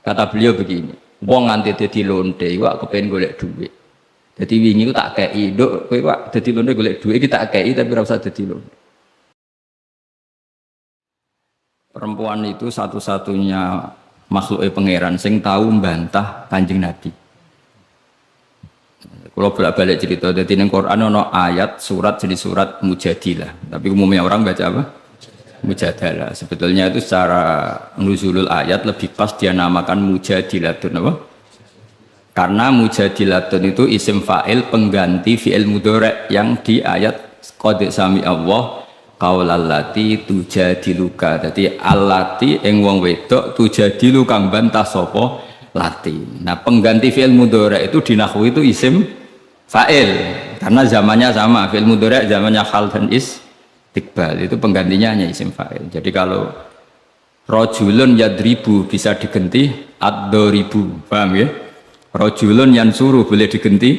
Kata beliau begini, wong nganti dadi lonte iku aku pengen golek duit. Dadi wingi ku tak kei, nduk kowe kok dadi lonte golek duit iki tak kei tapi ora usah dadi lonte. Perempuan itu satu-satunya makhluk pangeran sing tahu membantah Kanjeng Nabi. Kalau bolak-balik cerita, jadi di Quran ada ayat surat jadi surat Mujadilah, tapi umumnya orang baca apa? Mujadalah. Sebetulnya itu secara nuzulul ayat lebih pas dia namakan Mujadilatun apa? Karena Mujadilatun itu isim fa'il pengganti fi'il mudhari' yang di ayat qad sami Allah qaulallati tujadiluka. Jadi allati ing wong wedok tujadilu kang bantah sapa lati. Nah, pengganti fi'il mudhari' itu di nahwu itu isim fa'il karena zamannya sama, fi'il mudhari' zamannya hal dan istiqbal, itu penggantinya hanya isim fa'il. Jadi kalau rajulun yadribu bisa diganti ad-daribu, paham ya? Rajulun yansuru boleh diganti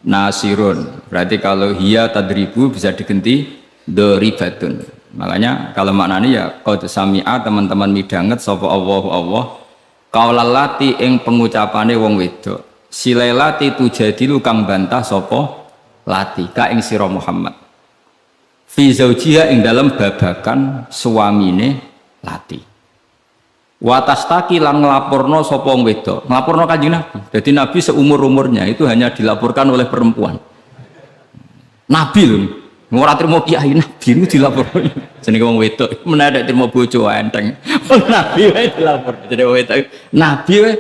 nasirun. Berarti kalau hiya tadribu bisa diganti daribatun. Makanya kalau maknanya ya qad sami'a, teman-teman midanget sapa Allah qaulallati ing pengucapane wong wedok silailati tujadilu kang bantah sapa lati ka ing sira Muhammad fi zaujiha ing dalam babakan suamine lati watastaki lan nglaporno sapa wong wedok nglaporno Kanjeng Nabi. Jadi Nabi seumur-umurnya itu hanya dilaporkan oleh perempuan. Nabi lho ora trimo kiai, Nabi itu dilaporno jenenge wong wedok menawa trimo bojo enteng. Nabi wae dilapor jenenge wong wedok, Nabi wae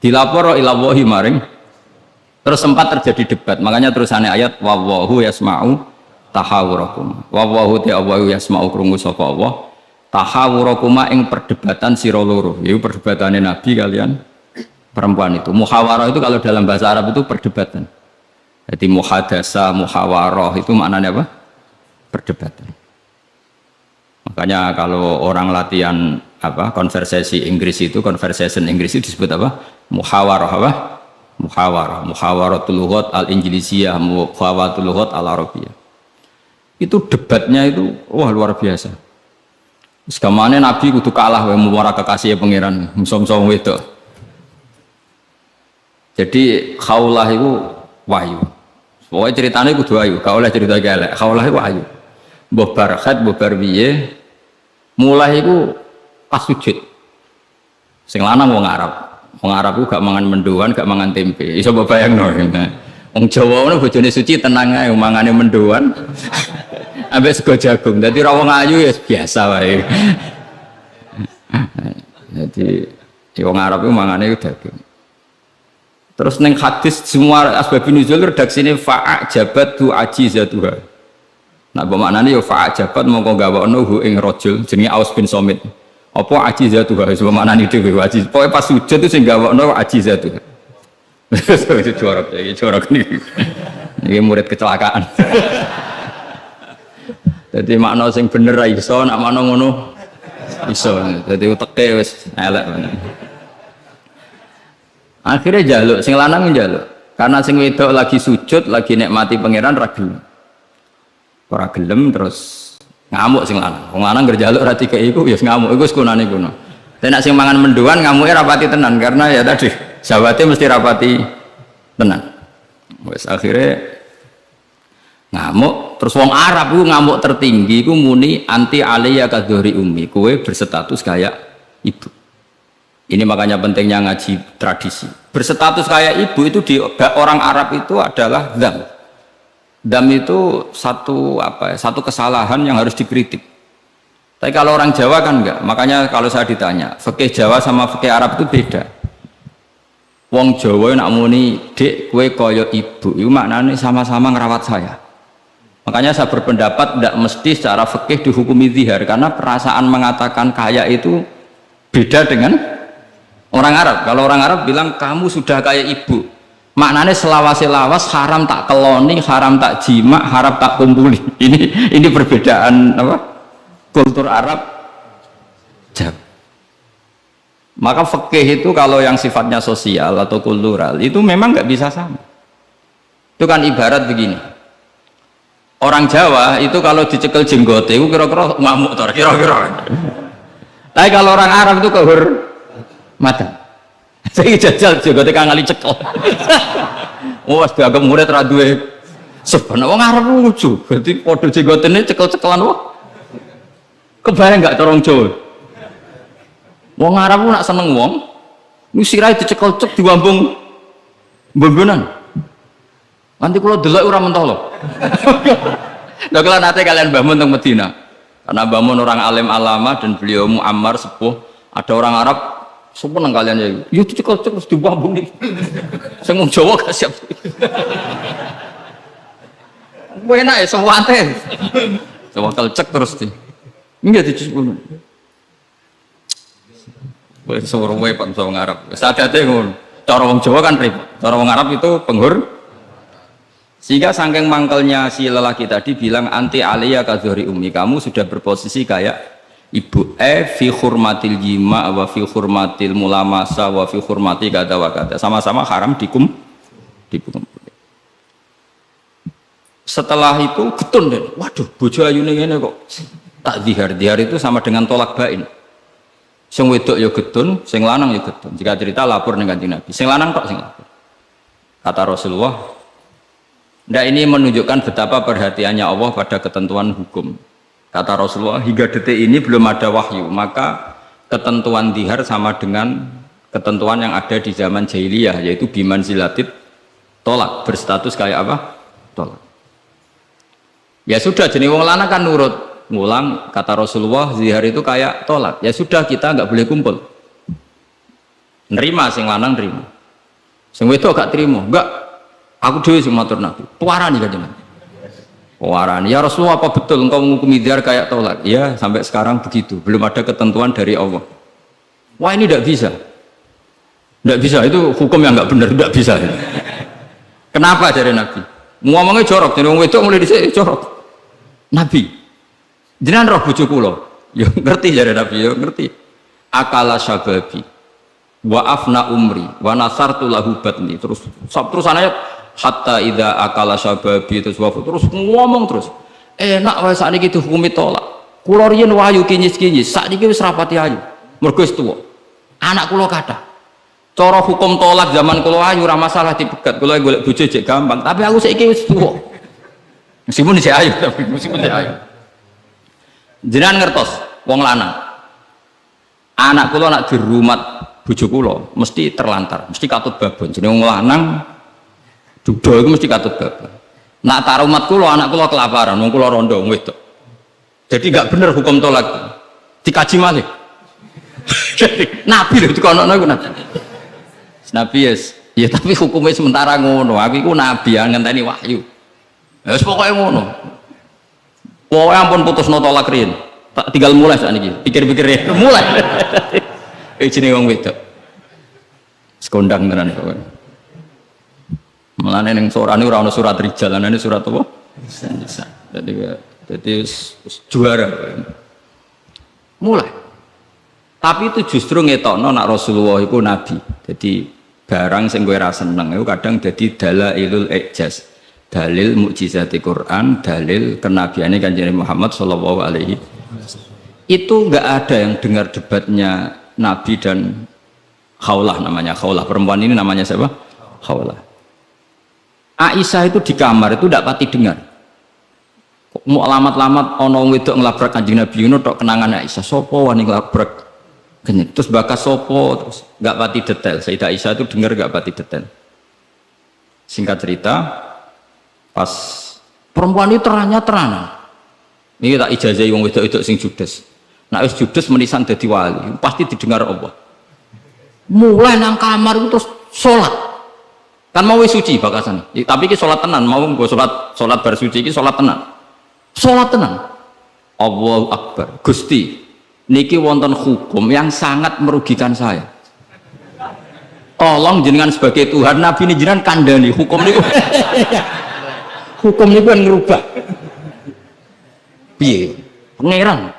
dilapor ilallahi maring. Terus sempat terjadi debat, makanya terusannya ayat wallahu yasma'u tahawurakum. Wallahu ta'ala yasma'u krungu sapa Allah tahawurakuma ing perdebatan sira loro. Iku perdebatane Nabi kalian perempuan itu. Muhawarah itu kalau dalam bahasa Arab itu perdebatan. Jadi muhadasa, muhawarah itu maknanya apa? Perdebatan. Makanya kalau orang latihan apa konversasi Inggris itu, conversation Inggris itu disebut apa? Muhawarah apa? Muhawaratul lughat al-injilisiyah, muhawaratul lughat al-arabiyah. Itu debatnya itu wah luar biasa. Segamane Nabi kudu kalah wae muwara kekasih pangeran musa-musa wedok. Jadi khaulah itu wahyu. Pokoknya ceritanya kudu wahyu, gak oleh cerita elek. Khaulah itu wahyu. Mbah Barkhat, mbah Barbiye mulai itu pas sujud. Sing lanang wong Arab. Wong Arab ku gak mangan mendoan, gak mangan tempe. Iso mbok bayangno. Wong Jawa ngono bojone suci tenang ae mangane mendoan. Ambek sego jagung. Dadi ra wong ayu ya biasa wae. Jadi wong Arab ku mangane daging. Terus neng hadis semua asbabun nuzul redaksine fa'ajabatu ajizatuha. Nah bermaknane ya fa'ajabat mongko gawakno hu ing rajul jenenge Aus bin Somit. Apa ajizatuha wis bermaknane dhewe ajiz. Pokoke pas sujud itu sing gawakno ajizatuha. Itu jorok iki jorok niki. Niki murid kecelakaan. Jadi makna sing bener ra iso, nak makna ngono iso. Dadi uteke wis elek. Akhirnya jaluk, sing lanang njaluk. Karena sing wedok lagi sujud, lagi nikmati pangeran ra gelem. Ora gelem terus ngamuk sing lanang. Wong lanang ngerjaluk ra dikeki iku ya ngamuk, iku sekunane kuno. Tapi nek sing mangan mendoan ngamuke rapati tenan karena ya tadi sawate mesti rapati tenan. Wis akhirnya ngamuk, terus wong Arab iku ngamuk tertinggi iku muni anti alayya kadhuri ummi, kowe berstatus kayak ibu. Ini makanya pentingnya ngaji tradisi. Berstatus kayak ibu itu di orang Arab itu adalah dzam. Dzam itu satu kesalahan yang harus dikritik. Tapi kalau orang Jawa kan enggak. Makanya kalau saya ditanya, fikih Jawa sama fikih Arab itu beda. Wong Jawa nak muni, "Dek, kowe kaya ibu." Itu maknanya sama-sama ngerawat saya. Makanya saya berpendapat tidak mesti secara fikih dihukumi zihar karena perasaan mengatakan kaya itu beda dengan orang Arab. Kalau orang Arab bilang kamu sudah kayak ibu, maknanya selawas-selawas haram tak keloni, haram tak jima, haram tak kumpuli. Ini perbedaan apa? Kultur Arab Jawa. Maka fikih itu kalau yang sifatnya sosial atau kultural itu memang nggak bisa sama. Itu kan ibarat begini. Orang Jawa itu kalau dicekel jenggote itu kira-kira ngamuk kira-kira. Nah Tapi kalau orang Arab itu kehormatan. Saya jajal juga tekan kali cekel. Oh, sudah agak murid radue. Sebenarnya orang Arab lucu. Berarti podo jenggotennya cekel-cekelan wah. Kebayang nggak corong Jawa? Wong Arab nak seneng wong, nusirai dicekel-cek diwambung bumbunan. Nanti kalau delok ora mentolo. Nah kalau nanti kalian bangun teng Medina, karena bangun orang alim alama dan beliau muammar sepuh, ada orang Arab sepuh nang kalian ya. Yo dicekel-cek terus diwambung nih. Sing wong Jawa gak siap. Enak ya sewate. Sewakal cek terus di. Enggak dicekel. Wis suruh wae Pak wong Arab. Sadate ngono. Cara wong Jawa kan ribet. Cara wong Arab itu sehingga saking mangkelnya si lelaki tadi bilang anti aliyah kadzuri ummi, kamu sudah berposisi kayak ibu. Fi hurmatil jima wa fi hurmatil mulamasa wa fi hurmati kata wa kata. Sama-sama haram dikum. Setelah itu getun deh. Waduh, bojo ayune ngene kok. Tak dihar itu sama dengan tolak bain. Sing wedok ya getun, sing lanang ya getun. Jika cerita lapor dengan Kanjeng Nabi. Sing lanang kok sing lapor. Kata Rasulullah, ndak ini menunjukkan betapa perhatiannya Allah pada ketentuan hukum. Kata Rasulullah, hingga detik ini belum ada wahyu, maka ketentuan dihar sama dengan ketentuan yang ada di zaman jahiliyah, yaitu biman zilatit tolak, berstatus kayak apa? Tolak. Ya sudah, jenis wong lanang kan nurut. Ngulang, kata Rasulullah, zihar itu kayak tolak. Ya sudah, kita nggak boleh kumpul. Nerima, sing lanang nerima. Sing wedok gak terima. Enggak, aku dewe sing matur Nabi. Tuarani kan jenengan. Tuarani. Ya Rasulullah, apa betul engkau menghukumi zihar kayak tolak? Ya, sampai sekarang begitu. Belum ada ketentuan dari Allah. Wah, ini tidak bisa. Tidak bisa, itu hukum yang nggak benar, tidak bisa. Kenapa dari Nabi? Ngomongnya jorok, jadi wong wedok mulai dhisik jorok. Nabi jenengan roh bojo kula, yo ngerti jare Nabi, yo ngerti. Akala syababi wa afna umri wa nasartu lahu batni. Terus ayat hatta idza akala syababi terus ngomong terus. Enak wae sakniki dihukumi tolak. Kula riyen wayu kinyis-kinyis, sakniki wis rapati ayu. Mergo wis tuwa. Anak kula kathah. Cara hukum tolak zaman kula ayu ora masalah dipegat. Kula golek bojo jek gampang, tapi aku saiki wis tuwa. Meskipun isih ayu, tapi meskipun isih ayu. Jenengan ngertos wong lanang. Anak kula nak dirumat bojo kula mesti terlantar, mesti katut babon. Jenenge wong lanang duda iku mesti katut babon. Nak tarumat kula anak kula kelaparan, wong kula rondo wong wedok. Jadi enggak bener hukum tolak. Dikaji malih. Jadi Nabi lho dikono iku Nabi. Nabi ya tapi hukumnya sementara ngono. Aku iku nabi yang ngenteni wahyu. Ya wis pokoke ngono. Pokoknya ampun putus no tolak riyen. Tak tinggal mulai saat ini. Pikir-pikir mulai. Jenenge wong wedok. Sekondang tenan kok. Mulane ning sorane ora ana surat rijal, ana surat apa? Nisa. Jadi juara. Mulai. Tapi itu justru ngetokno nak Rasulullah iku nabi. Jadi barang sing kowe ra seneng iku kadang dadi dalailul ijaz. Dalil mukjizati Quran, dalil kenabiannya Kanjeng Muhammad sallallahu alaihi wasallam. Itu enggak ada yang dengar debatnya Nabi dan Khawlah, namanya Khawlah. Perempuan ini namanya siapa? Khawlah. Aisyah itu di kamar itu tidak pati dengar. Mau alamat-alamat ono wedok ngelabrak Kanjeng Nabi ngono tok kenangan Aisyah. Sopo wani ngelabrak? Terus bakas sopo, terus enggak pati detail. Sayyidah Aisyah itu dengar enggak pati detail. Singkat cerita, pas perempuan itu terang-terangan. Ini tak ijazahi wong wedok-wedok sing judes. Nek wis judes menisan dadi wali, pasti didengar Allah. Mulai nang kamar itu terus salat. Kan mau wis suci bakasan. Tapi iki salat tenan, mau nggo salat bar suci iki salat tenan. Salat tenan. Allahu Akbar. Gusti, niki wonten hukum yang sangat merugikan saya. Tolong jenengan sebagai Tuhan, Nabi ini jenengan kandhani hukum niku. Hukum ini kan ngerubah piye pangeran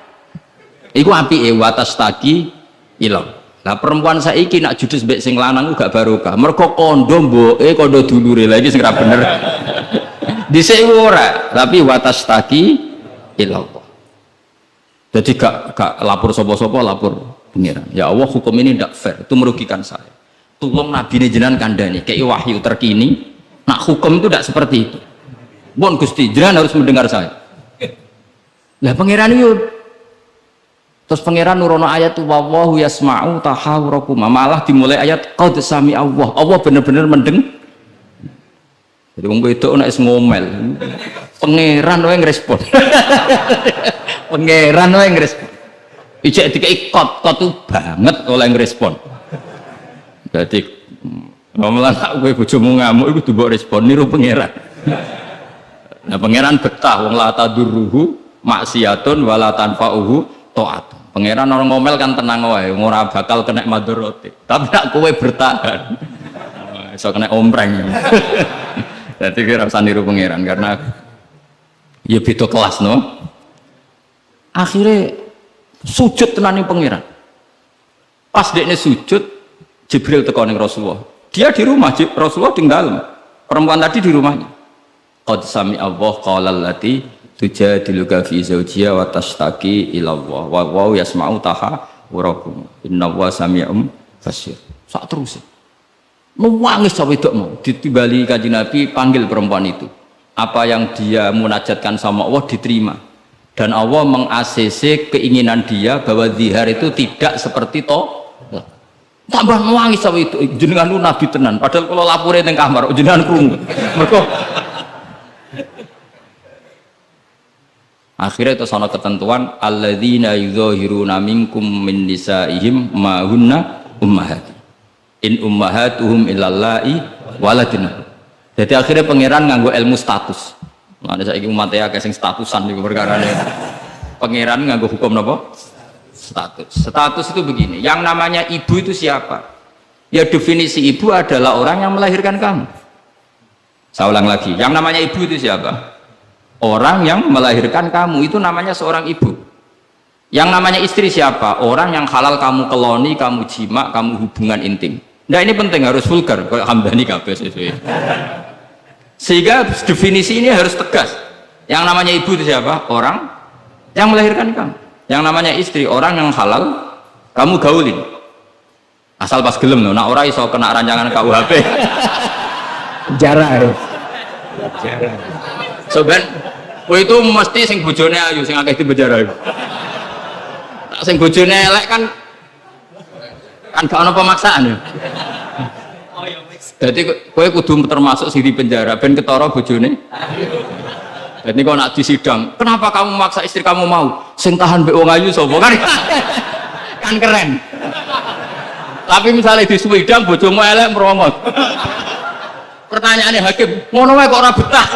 iku apike watas tagi ilang. Lah perempuan saiki nak judes mbek sing lanang gak barokah mergo kondo mboke kondo dulure lagi sing ra bener. Dhisik ora tapi watas tagi ilang. Jadi gak lapor sapa-sapa lapor Pengiran. Ya Allah, hukum ini tidak fair, itu merugikan saya. Tolong Nabi ini jenengan kandani, kayak wahyu terkini. Nak hukum itu tidak seperti itu. Bon Gusti, jenengan harus mendengar saya. Lah pangeran itu, terus pangeran nurono ayat tuh wallahu yasma'u tahawurakum. Malah dimulai ayat qad sami Allah. Allah benar-benar mendeng. Jadi wong itu nek ngomel. Pangeran wae ngrespon. Pangeran wae ngrespon. Ijek dikai kot tuh banget oleh ngrespon. Jadi ngomelan kowe bojomu ngamuk iku mbok respon niru pangeran. Nah pangeran betah wong la tadurruhu maksiatun wala tanfa'uhu ta'at. Pangeran orang ngomel kan tenang wae, ora bakal kena madharate. Tapi nek kowe bertahan iso kena ompreng. Jadi kira usah niru pangeran karena ya beda kelas no. Akhirnya sujud tenani pangeran. Pas dekne sujud, Jibril teko ning Rasulullah. Dia di rumah, Rasulullah di dalam. Perempuan tadi di rumahnya. Qad sami Allah qala allati tujadiluka fi zawjiha wa tashtaki ila Allah wa wa yasma'u tahawurakum. Innallaha sami'un basir. Sak terus. Nangis sampai wedok mau ditimbali Kanjeng Nabi panggil perempuan itu. Apa yang dia munajatkan sama Allah diterima. Dan Allah meng-ACC keinginan dia bahwa zihar itu tidak seperti tambah nangis sama itu jenengan lu nabi tenan padahal kalau lapore ning kamar jenengan krungu mergo akhirnya itu sono ketentuan alladzina yuzahiruna minkum min nisaihim ma hunna ummahati in ummahatuhum illallahi waladina. Jadi akhirnya pangeran nganggo ilmu status. Nah, saiki umat ya sing statusan niku perkarane. Pangeran nganggo hukum napa? Status. Status itu begini, yang namanya ibu itu siapa? Ya definisi ibu adalah orang yang melahirkan kamu. Saya ulang lagi, yang namanya ibu itu siapa? Orang yang melahirkan kamu, itu namanya seorang ibu. Yang namanya istri siapa? Orang yang halal kamu keloni, kamu jima, kamu hubungan intim. Nah ini penting, harus vulgar, kayak Hamdani kabeh sesuai. Sehingga definisi ini harus tegas. Yang namanya ibu itu siapa? Orang yang melahirkan kamu. Yang namanya istri, orang yang halal kamu gaulin. Asal pas gelem loh, nak ora iso kena rancangan KUHP. Jarak. Soben, itu mesti sing bojone ayu, sing akeh dipenjara. Sing bojone elek kan gak ono pemaksaan ya. Jadi kowe kudu termasuk sing di penjara ben ketara bojone. Jadi kau nak disidang, kenapa kamu memaksa istri kamu mau? Sing tahan mbek wong ayu sapa kan? Kan keren. Tapi misalnya diswidang bojomu elek meromot. Pertanyaannya hakim, ngono wae kok ora betah.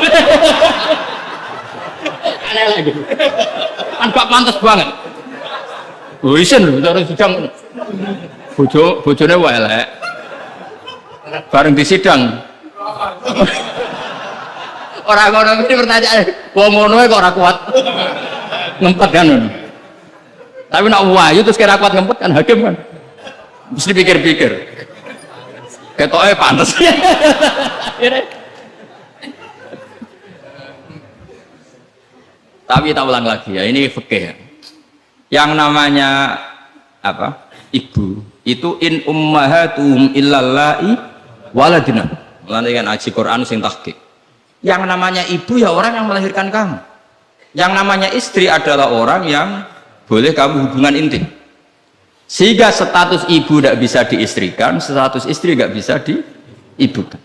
Kan elek gitu. Kan gak pantes banget. Oh isen lho, cara sidang. Bojone wae elek. Bareng disidang. Orang-orang ini pertanyaan, wong ngono kok ora kuat ngempet kan. Tapi nak wayu terus kira kuat ngempet kan hakim kan. Mesti pikir-pikir. Ketoke pantes. Tapi tak ulang lagi ya, ini fikih. Yang namanya apa? Ibu itu in ummahatuhum illallahi waladina. Mulane kan aji Quran sing tahqiq. Yang namanya ibu ya orang yang melahirkan kamu. Yang namanya istri adalah orang yang boleh kamu hubungan intim. Sehingga status ibu tidak bisa diistrikan, status istri tidak bisa diibukan.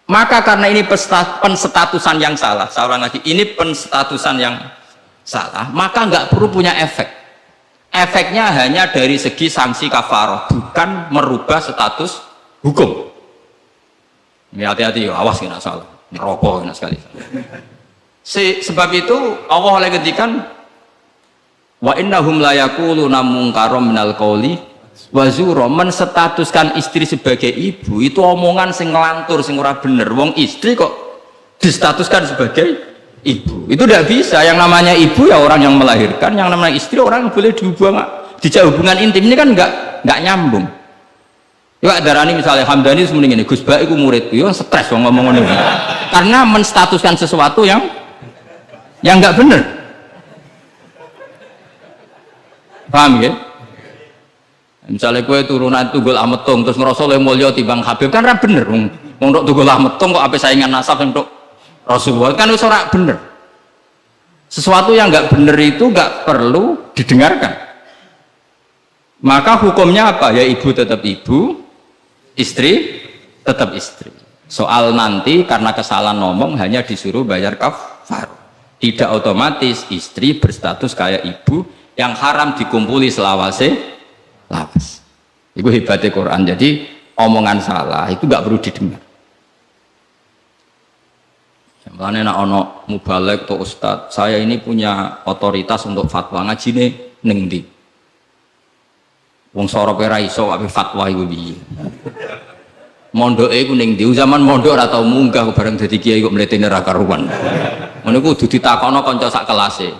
Maka karena ini penstatusan yang salah, saya ulang lagi, ini penstatusan yang salah, maka nggak perlu punya efek. Efeknya hanya dari segi sanksi kafaroh, bukan merubah status hukum. Ini hati-hati, awas nggak salah. Merokok sekali. Sebab itu Allah oleh ketikan wa innahum la yaquluna munkaram minal qauli wa zura, menstatuskan istri sebagai ibu itu omongan sing ngelantur sing ora bener. Wong istri kok distatuskan sebagai ibu. Itu tidak bisa. Yang namanya ibu ya orang yang melahirkan, yang namanya istri orang yang boleh dijak hubungan intim. Ini kan enggak nyambung. Ya darani misalnya Hamdani semuanya ini Gus Baik itu murid, yo stres ngomong ini karena menstatuskan sesuatu yang nggak benar. Paham ya? Misalnya kue turunan Tunggul Ametung terus ngerasa lebih mulia timbang Habib kan ra bener. Untuk Tunggul Ametung kok apa saingan nasab untuk Rasulullah kan wis ora bener. Sesuatu yang nggak bener itu nggak perlu didengarkan. Maka hukumnya apa? Ya ibu tetap ibu, istri tetap istri. Soal nanti karena kesalahan ngomong hanya disuruh bayar kafar. Tidak otomatis istri berstatus kayak ibu yang haram dikumpuli selawase lawas. Itu hebatnya Quran. Jadi omongan salah itu nggak perlu didengar. Makanya nak ono mubalek atau ustad, saya ini punya otoritas untuk fatwa ngaji nih nengdi. Wong sorope ra iso wae fatwa iku piye. Mondoke iku ning ndi? Zaman mondok ora tau munggah bareng dadi kiai kok mletene ra karuan. Ngono iku kudu ditakokno kanca sak kelase.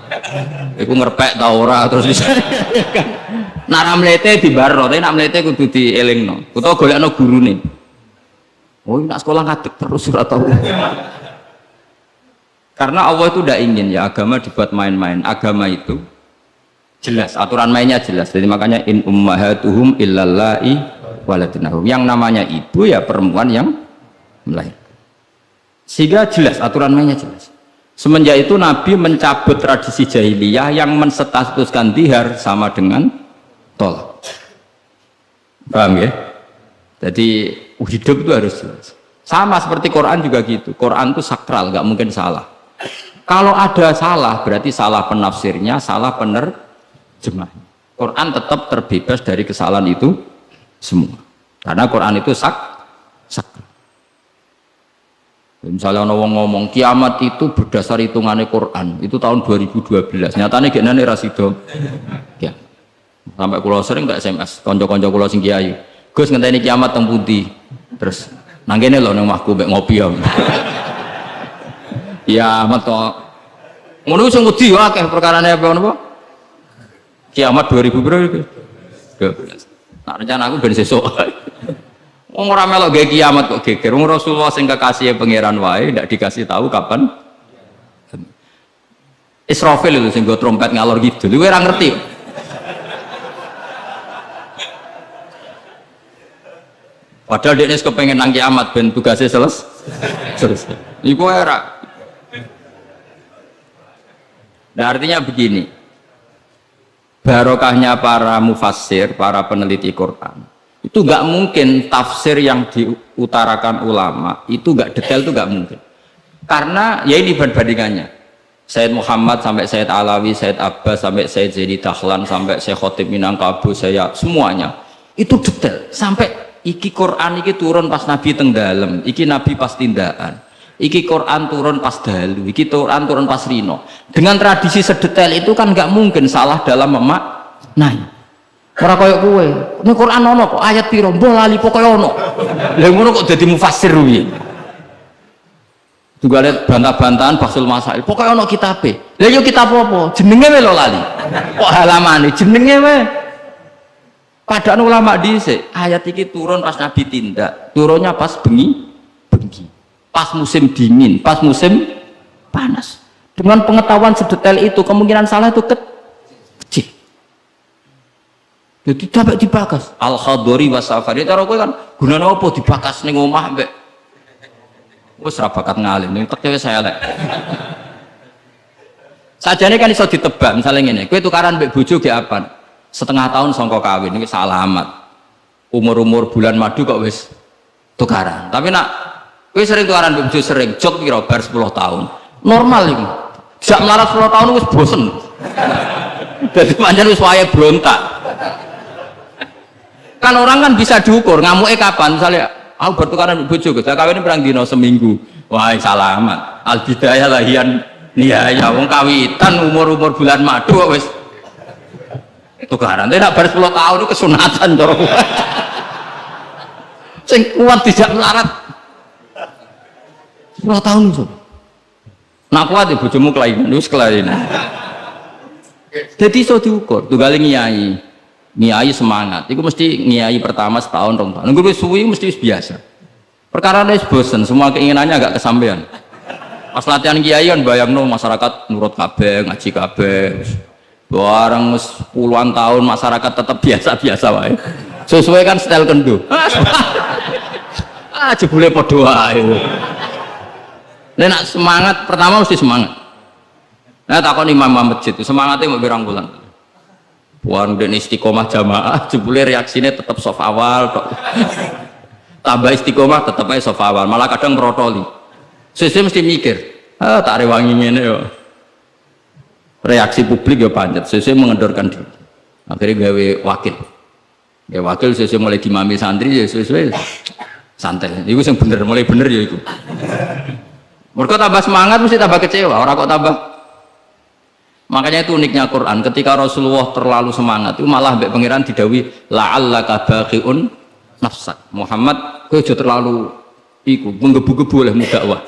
Iku ngerpek ta ora terus bisa. Nek ra mlete dibarno, tapi nek mlete kudu dielingno. Utawa golekno gurune. Oh, nak sekolah ngadeg terus ora tau. Karena Allah itu tidak ingin ya agama dibuat main-main. Agama itu jelas, aturan mainnya jelas. Jadi makanya in ummahatuhum illallai waladnahum. Yang namanya ibu ya perempuan yang melahirkan. Sehingga jelas, aturan mainnya jelas. Semenjak itu Nabi mencabut tradisi jahiliyah yang menstatuskan dihar sama dengan tolak. Paham ya? Jadi hidup itu harus jelas. Sama seperti Quran juga gitu. Quran itu sakral, nggak mungkin salah. Kalau ada salah, berarti salah penafsirnya, salah penerjemahnya. Quran tetap terbebas dari kesalahan itu semua. Karena Quran itu sakral. Misalnya orang ngomong kiamat itu berdasar hitungannya Quran, itu tahun 2012. Nyatanya gimana rasido? Ya. Sampai kulo sering nggak SMS, konco-konco kulo sing kiai. Gus ngenteni kiamat teng pundi? Terus nanggene lho nang omahku mbek ngopi ya. Ya meto. Ngono sing wedi akeh perkarane apa napa? Kiamat 2000 berapa? 12. Nah, rencana aku ben sesuk. Wong ora melok gawe kiamat kok geger. Wong Rasulullah sing kekasih pangeran wae ndak dikasih tahu kapan. Israfil itu sing go trompet ngalor gitu. Kowe ora ngerti. Padahal dia kepengen nang kiamat ben tugasnya selesai. Iku era. Nah, artinya begini. Barokahnya para mufassir, para peneliti Quran. Itu nggak mungkin tafsir yang diutarakan ulama itu nggak detail, itu nggak mungkin. Karena ya ini bandingannya. Sayyid Muhammad sampai Sayyid Alawi, Sayyid Abbas sampai Sayyid Zaidi Dahlan sampai Syekh Khotib Minangkabau, saya semuanya itu detail sampai iki Quran iki turun pas Nabi teng dalem, iki Nabi pas tindakan, iki Quran turun pas dalu, iki Quran turun pas rino. Dengan tradisi sedetail itu kan nggak mungkin salah dalam memaknai. Ora koyo kowe. Ning Quran ono kok ayat piro, mbok lali pokoke ono. Lah ngono kok dadi mufassir piye? Juga lihat bantah-bantahan Basul Masail. Pokoke ono kitabe. Lah yo kitab apa? Jenenge wae lho lali. Kok halamane jenenge wae. Padahal ulama dhisik, ayat iki turun pas Nabi tindak, turunnya pas bengi, pas musim dingin, pas musim panas. Dengan pengetahuan sedetail itu, kemungkinan salah itu kecil. Jadi sampai dibakas. Al-Khadori wasafari, cara kowe kan gunane apa dibakas ning omah mbek. Wis ra bakat ngalim, ning tek saya lek. Sajane kan iso ditebak, misalnya ngene, kowe tukaran mbek bojo ge apa? Setengah tahun songko kawin ini salah amat. Umur bulan madu kok wis tukaran. Tapi nak kowe sering tukaran mbek bojo sering jok piro bar 10 tahun. Normal iku. Jak melarat 10 tahun wis bosen. Dadi pancen wis wayahe brontak. Kan orang kan bisa diukur ngamuke kapan. Misalnya aku bertukaran mbek bojo, saya kawin perang dino seminggu. Wah, salah amat. Al bidayah lahian nihaya wong kawitan umur bulan madu kok wis tukaran. Tapi nak bar 10 tahun itu kesunatan cara kuat. Sing kuat tidak melarat 10 tahun itu. Nak kuat ya bojomu kelainan, wis kelainan. Jadi iso diukur, tunggale ngiyai semangat. Iku mesti ngiyai pertama setahun 2 tahun. Nunggu wis suwi mesti wis biasa. Perkara wis bosen, semua keinginannya agak kesampaian. Pas latihan kiai kan bayangno masyarakat nurut kabeh, ngaji kabeh. Barang puluhan tahun masyarakat tetap biasa-biasa wae. Sesuai kan style kendo. Jebule padha wae. Nek semangat pertama mesti semangat. Nah takon imam masjid itu semangatnya mau berang bulan. Puan dan istiqomah jamaah, jebule reaksinya tetap soft awal tok. Tambah istiqomah tetap aja soft awal, malah kadang merotoli. Sesuai mesti mikir, tak rewangi ngene yo. Reaksi publik ya pancet, sesuai mengendorkan diri. Akhirnya gawe wakil. Ya wakil sesuai mulai dimami santri ya sesuai santai. Iku yang bener, mulai bener ya itu. Mereka tambah semangat mesti tambah kecewa, orang kok tambah. Makanya itu uniknya Quran, ketika Rasulullah terlalu semangat itu malah mbek pangeran didawi la'allaka baqi'un nafsak. Muhammad kowe aja terlalu iku menggebu-gebu oleh dakwah.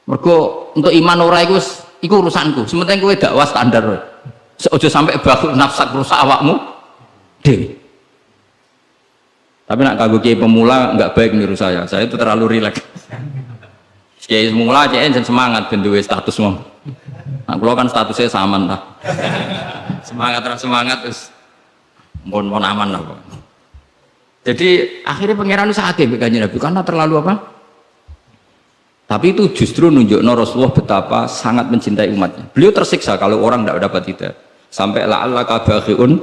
Mergo untuk iman ora iku urusanku. Sementing kowe dakwah standar wae. Aja sampai baqi'un nafsak rusak awakmu dhewe. Tapi nak kanggo kiai pemula enggak baik niru saya. Saya itu terlalu rileks. Kiai pemula aja semangat ben duwe status wong. Nah, kalau kan statusnya sama lah. Semangat terus semangat terus mohon aman lah. Jadi akhirnya pangeran sakit begini Nabi karena terlalu apa? Tapi itu justru nunjukno Rasulullah betapa sangat mencintai umatnya. Beliau tersiksa kalau orang tidak dapat hidayah. Sampai la'allaka baqi'un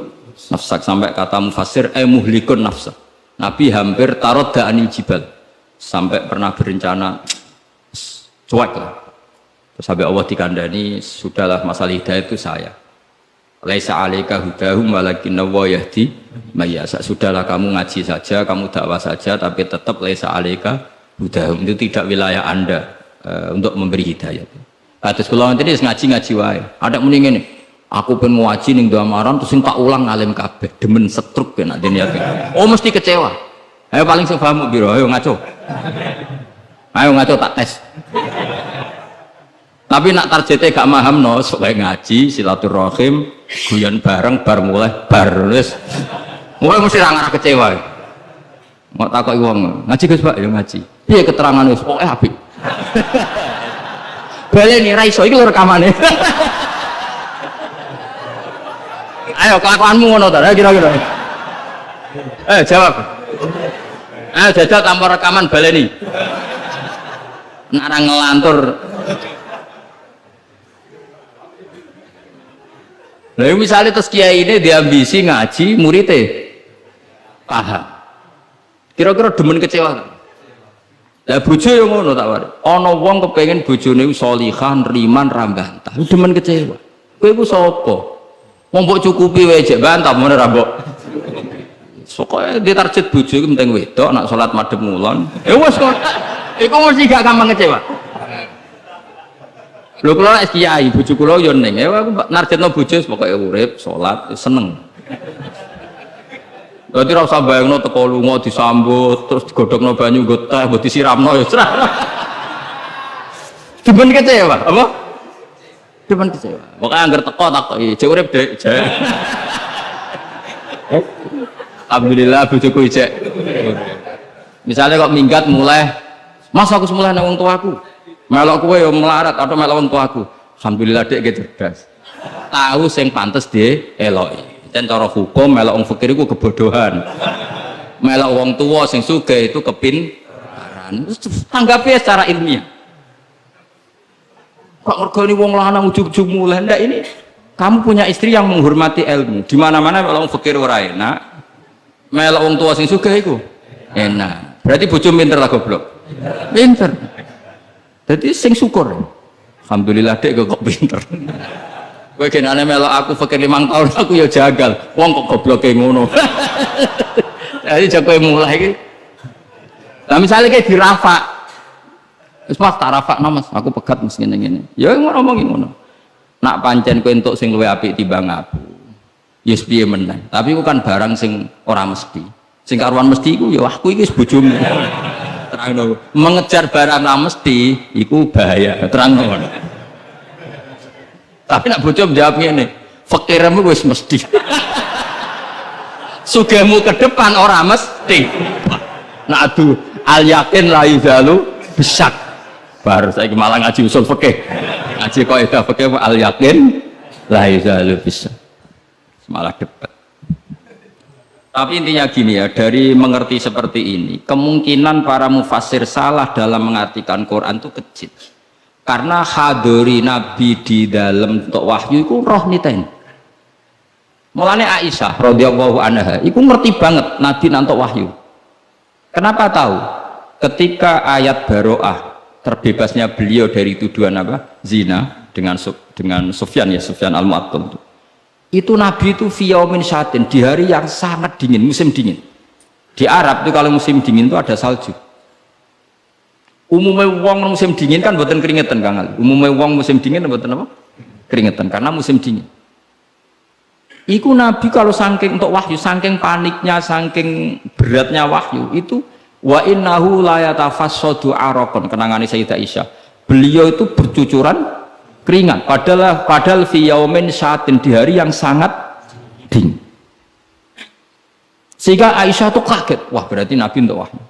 nafsak, sampai kata mufassir muhlikun nafsa. Nabi hampir tarodda anil jibal. Sampai pernah berencana cuek lah. Terus sampai Allah dikandani, sudahlah masalah hidayah itu saya. Laisa 'alaika hudahum walakinna wa yahdi may yasha. Sudahlah kamu ngaji saja, kamu dakwah saja, tapi tetap laisa 'alaika hudahum, itu tidak wilayah Anda untuk memberi hidayah. Terus kalau nanti ngaji wae. Ada muni ngene, aku pengen ngaji ning Damaran terus tak ulang ngalim kabeh, demen setruk ben ade niat. Oh mesti kecewa. Ayo paling sing paham piro, ayo ngaco. Ayo ngaco tak tes. Tapi nak targetnya gak paham no, soalnya ngaji, silaturahim, guyon bareng, bar mulai, wis. Mulai mesti ngarah kecewa. Mau takut uang, ngaji guys pak, ya ngaji. Iya keterangan wis, apik. Baleni raiso, iki lho rekamane. Ayo kelakuanmu ngono ta, kira-kira. Jawab. Ayo jajal tanpa rekaman baleni. Narang ngelantur. Nah misalnya terus kiai ini diambisi ngaji muridnya paham, kira-kira demen kecewa kan? Lah bojo yang ngono tak wae. Ana wong kepengin bojone sholihah, riman, ra bantah, demen kecewa. Kowe iku sapa? Wong mbok cukupi wae jek bantah meneh ra mbok. Pokoke dia target bojo iku penting wedok nak salat madhep ngulon. Wes kok iku mesti gak gampang kecewa. Lho kula nek kiai bojo kula yo ning, aku narjetno bojo pokoke urip, salat, seneng. Dadi ora usah bayangno teko lunga disambut, terus digodhogno banyu nggo teh, mbok disiramno ya cerah. Demen kecewa, apa? Demen kecewa. Pokoke anggar teko takoki, jek urip, Dek. Alhamdulillah bojoku ijek. Misalnya kok minggat mulai, Mas aku semula nang wong tuaku. Melok kowe yo melarat atau melok wong tuaku. Alhamdulillah Dek ge cerdas. Tahu sing pantes dieloki. Dan cara hukum melok wong fakir iku kebodohan. Melok wong tua sing sugih itu kepintaran. Tanggapi secara ilmiah. Kok ngergoni wong lanang ujug-ujug mulai ndak ini kamu punya istri yang menghormati ilmu. Di mana-mana melok wong fakir ora enak. Melok wong tua sing sugih iku enak. Berarti bojo pinter lah goblok. Pinter. Jadi sing syukur. Alhamdulillah Dek kok pinter. Kowe genane melok aku fakir 5 tahun aku ya jagal. Wong kok gobloke ngono. Jadi jago mulai iki. Lah misale kayak dirafak. Wis Mas tak rafakno Mas, aku pegat Mas ngene-ngene. Ya ngomong ngono. Nak pancen kowe entuk sing luwih apik timbang aku. Ya piye meneh. Tapi ku kan barang sing ora mesti. Sing karuan mesti iku ya aku iki wis bojomu. Terangno mengejar barang ra mesti iku bahaya. Terangno. Tapi nak bojo jawab ngene, fakirmu wis mesti. Sugihmu ke depan ora mesti. Nak adu al yakin la yuzalu bisak. Bar saiki malah ngaji usul fikih. Ngaji kaidah fikih al yakin La yuzalu bisa. Malah debat. Tapi intinya gini ya, dari mengerti seperti ini, kemungkinan para mufassir salah dalam mengartikan Quran itu kecil. Karena hadiri Nabi di dalam untuk wahyu itu roh niten. Mulane Aisyah radhiyallahu anha, itu ngerti banget Nabi nantok wahyu. Kenapa tahu? Ketika ayat Baro'ah, terbebasnya beliau dari tuduhan apa? Zina dengan Sufyan ya, Sufyan al-Mu'attal itu Nabi itu fiyaumin syatin, di hari yang sangat dingin, musim dingin. Di Arab itu kalau musim dingin itu ada salju. Umumnya wong musim dingin kan buatan keringetan Kang Ali. Umumnya wong musim dingin buatan apa? Keringetan karena musim dingin. Iku Nabi kalau saking untuk wahyu, saking paniknya, saking beratnya wahyu itu wa innahu la yatafassadu araqan, kenangane Sayyidah Aisyah. Beliau itu bercucuran keringat padahal fi yaumin syatin, di hari yang sangat dingin. Sehingga Aisyah tuh kaget, wah berarti Nabi untuk wahyu.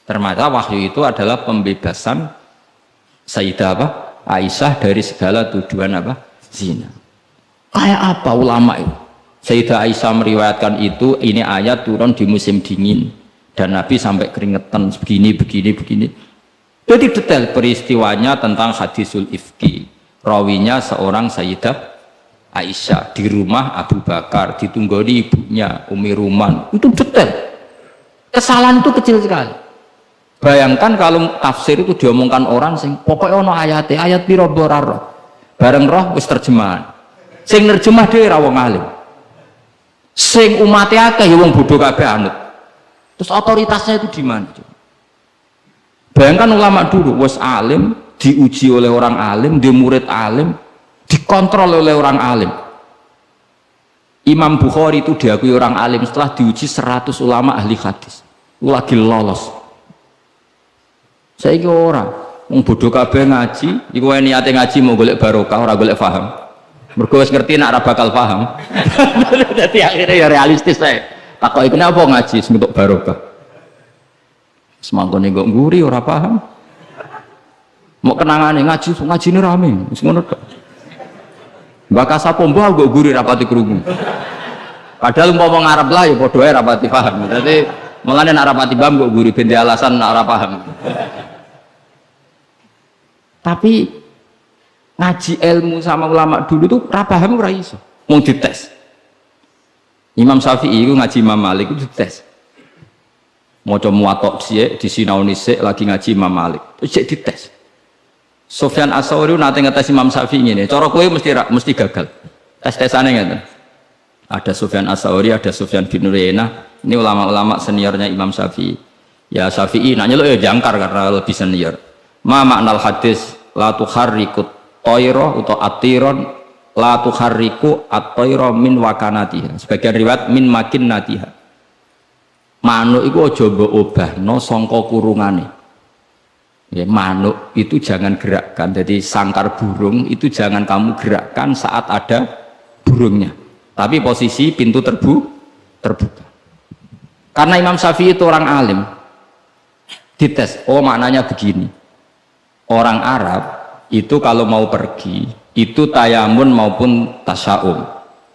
Ternyata wahyu itu adalah pembebasan Sayyidah apa? Aisyah dari segala tuduhan apa? Zina. Kayak apa ulama itu? Sayyidah Aisyah meriwayatkan itu, ini ayat turun di musim dingin dan Nabi sampai keringetan begini. Jadi detail peristiwanya tentang hadisul ifki. Rawinya seorang Sayyidah Aisyah di rumah Abu Bakar, ditunggoni ibunya Umi Ruman. Itu detail. Kesalahan itu kecil sekali. Bayangkan kalau tafsir itu diomongkan orang sing pokoknya ono ayat piro boraro. Bareng roh wis terjemahan. Sing nerjemah dhewe ra wong alim. Sing umate akeh ya wong bodho kabeh anut. Terus otoritasnya itu di mana? Bayangkan ulama dulu wis alim, diuji oleh orang alim, dia murid alim, dikontrol oleh orang alim. Imam Bukhari itu diakui orang alim setelah diuji 100 ulama ahli hadis. Itu lagi lolos. Saya kira orang wong bodho kabeh ngaji, iku niate ngaji mau golek barokah, ora golek paham. Mergo wis ngerti nek ora bakal paham. Dadi akhirnya ya realistis saya. Takoki kenapa ngaji sing untuk barokah. Semangkone kok nguri ora paham. Mau kenangane ngajine rame, wis ngono tok. Mbak Kasapo mbah kok guri rapati krungu. Padahal umpama ngarep lah ya padha ae rapati paham. Dadi mulane nek rapati paham kok guri ben alasan nek ora paham. Tapi ngaji ilmu sama ulama dulu tuh ora paham ora iso. Mau dites. Imam Syafi'i itu ngaji Imam Malik itu dites. Maca muwatta sik disinaoni sik lagi ngaji Imam Malik. Terus cek dites. Sufyan As-Tsauri nate ngetes Imam Syafi'i ngene. Cara kowe mesti gagal. Tes-tesane ngeten. Ada Sufyan As-Tsauri, ada Sufyan bin Uyainah. Ini ulama-ulama seniornya Imam Syafi'i. Ya Syafi'i nanya lo ya jangkar karena lebih senior. Ma maknal hadis la tuharrikut tayra utawa atiron la tuharriku at-tayra min wakanatiha. Sebagian riwayat min makinnatiha. Manuk iku aja mbok obahno sangka kurungane. Ya, manuk itu jangan gerakkan. Jadi sangkar burung itu jangan kamu gerakkan saat ada burungnya. Tapi posisi pintu terbuka. Karena Imam Syafi'i itu orang alim. Dites, oh maknanya begini. Orang Arab itu kalau mau pergi itu tayamun maupun tasya'um.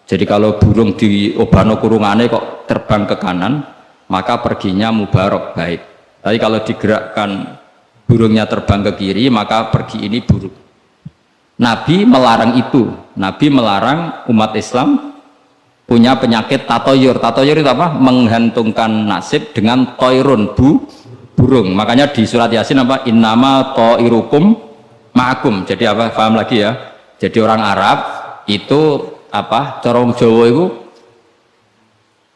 Jadi kalau burung di obano kurungane kok terbang ke kanan, maka perginya mubarok baik. Tapi kalau digerakkan burungnya terbang ke kiri, maka pergi ini buruk. Nabi melarang itu. Nabi melarang umat Islam punya penyakit tatoyur. Tatoyur itu apa? Menggantungkan nasib dengan toirun, burung. Makanya di surat Yasin apa? Innama toirukum ma'akum. Jadi apa? Paham lagi ya? Jadi orang Arab itu apa? Corong Jawa itu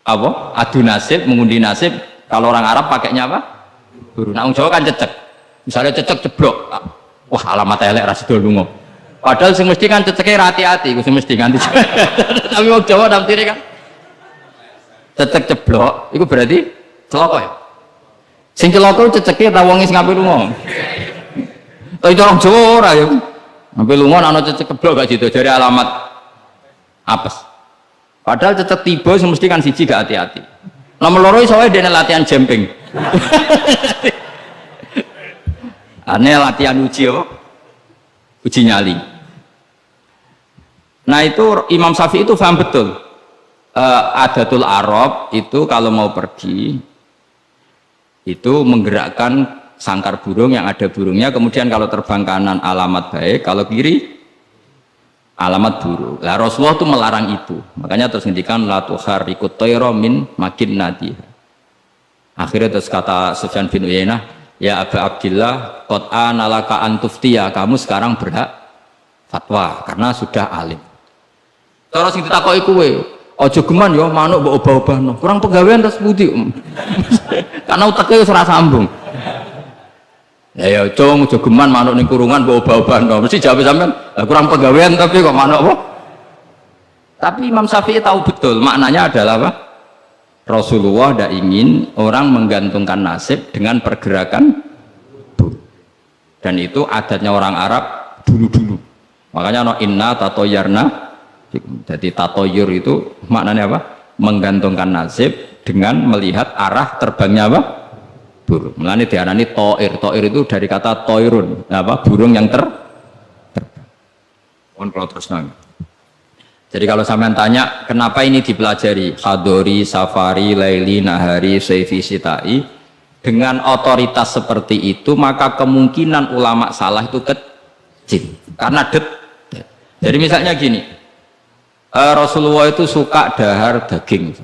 apa? Adu nasib, mengundi nasib. Kalau orang Arab pakainya apa? Burung. Nah, orang Jawa kan cecek. Misalnya cecek ceblok, wah alamat elek rasidul lungo. Padahal sing mesti kan ceceknya hati-hati, sing mesti ganti. Tapi wong Jawa nafsire kan cecek ceblok, itu berarti celaka ya. Sing celaka ceceknya ta wong sing ngape lungo. Tapi orang Jawa ora ya. Ngape lungo ana cecek ceblok gak sido dari alamat apes. Padahal cecek tiba sing mesti kan siji gak hati-hati. Nomor loro iso wae dene latihan jumping. Aneh latihan uji apa? Uji nyali. Nah itu Imam Syafi'i itu paham betul. Adatul Arab itu kalau mau pergi itu menggerakkan sangkar burung yang ada burungnya, kemudian kalau terbang kanan alamat baik, kalau kiri alamat buruk. Lah Rasulullah itu melarang itu, makanya terus ngendikan la tuharrikut tayra min makinnatiha. Akhirnya terus kata Sufyan bin Uyainah, ya Abu Abdillah qad analaka antuftiya, kamu sekarang berhak fatwa karena sudah alim. Terus sing ditakoki kowe, aja geman ya manuk mbok obah-obahno. Kurang pegawaian terus pundi. Karena uteke wis ora sambung. Ya cung aja geman manuk ning kurungan mbok obah-obahno. Mesti jawab sampean, kurang pegawaian tapi kok manuk apa? Tapi Imam Syafi'i tahu betul maknanya adalah apa? Rasulullah tidak ingin orang menggantungkan nasib dengan pergerakan burung. Dan itu adatnya orang Arab dulu-dulu. Makanya no inna tatoyarna. Jadi tatoyur itu maknanya apa? Menggantungkan nasib dengan melihat arah terbangnya apa? Burung. Mulanya diarani toir. Toir itu dari kata toirun, apa? Burung yang terbang. Kalau terus nang. Jadi kalau sampean tanya kenapa ini dipelajari hadori, safari, laili, nahari, saifi, sitai dengan otoritas seperti itu, maka kemungkinan ulama salah itu kecil karena jadi misalnya gini, Rasulullah itu suka dahar daging,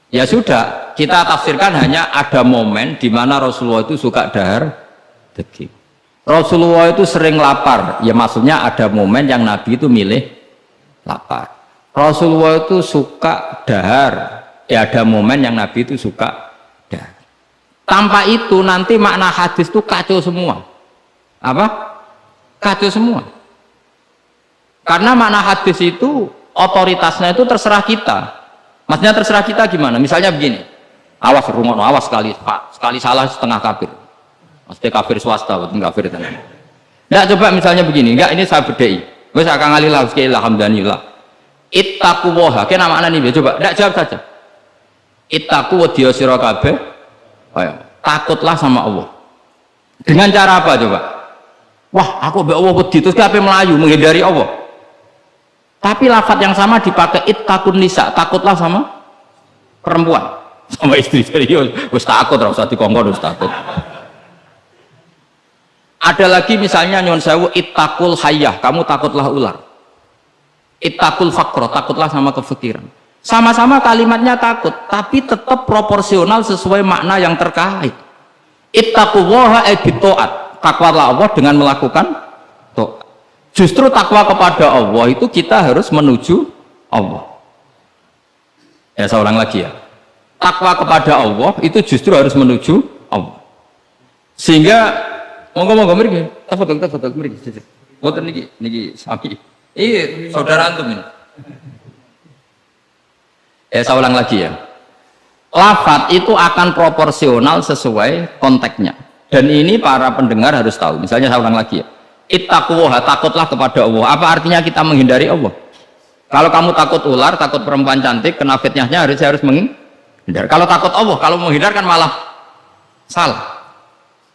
ya sudah kita tafsirkan hanya ada momen di mana Rasulullah itu suka dahar daging. Rasulullah itu sering lapar, ya maksudnya ada momen yang Nabi itu milih lapar. Rasulullah itu suka dahar, ya ada momen yang Nabi itu suka dahar. Tanpa itu nanti makna hadis itu kacau semua. Apa? Kacau semua. Karena makna hadis itu otoritasnya itu terserah kita. Maksudnya terserah kita gimana? Misalnya begini, awas rungono, awas sekali Pak, sekali salah setengah kafir. Maksudnya kafir swasta, bukan kafir tenang. Enggak, coba misalnya begini, enggak ini saya bedai. Wes akan ngalillah sekali alhamdulillah. Ittaqu waha, kena makna nih coba, ndak jawab saja. Ittaqu wa dia sira kabeh. Takutlah sama Allah. Dengan cara apa coba? Wah, aku mbek Allah wedi terus kabeh melayu menghindari Allah. Tapi lafaz yang sama dipakai ittaqun nisa, takutlah sama perempuan, sama istri. Serius, wis takut ora usah dikongkon wis takut. Ada lagi misalnya nyon sewu ittaqul hayyah, kamu takutlah ular. Ittaqul faqra, takutlah sama kefikiran. Sama-sama kalimatnya takut, tapi tetap proporsional sesuai makna yang terkait. Ittaqullaha bitaat, takwalah Allah dengan melakukan taat. Justru takwa kepada Allah itu kita harus menuju Allah. Ya saya ulang lagi ya. Takwa kepada Allah itu justru harus menuju Allah. Sehingga monggo mriki, tafadhol mriki. Mboten niki sami. Iya, saudara antum ini. Saya ulang lagi ya. Lafaz itu akan proporsional sesuai konteksnya. Dan ini para pendengar harus tahu. Misalnya saya ulang lagi ya. Ittaqullaha, takutlah kepada Allah. Apa artinya kita menghindari Allah? Kalau kamu takut ular, takut perempuan cantik, kena fitnahnya harus menghindar. Kalau takut Allah, kalau menghindar kan malah salah.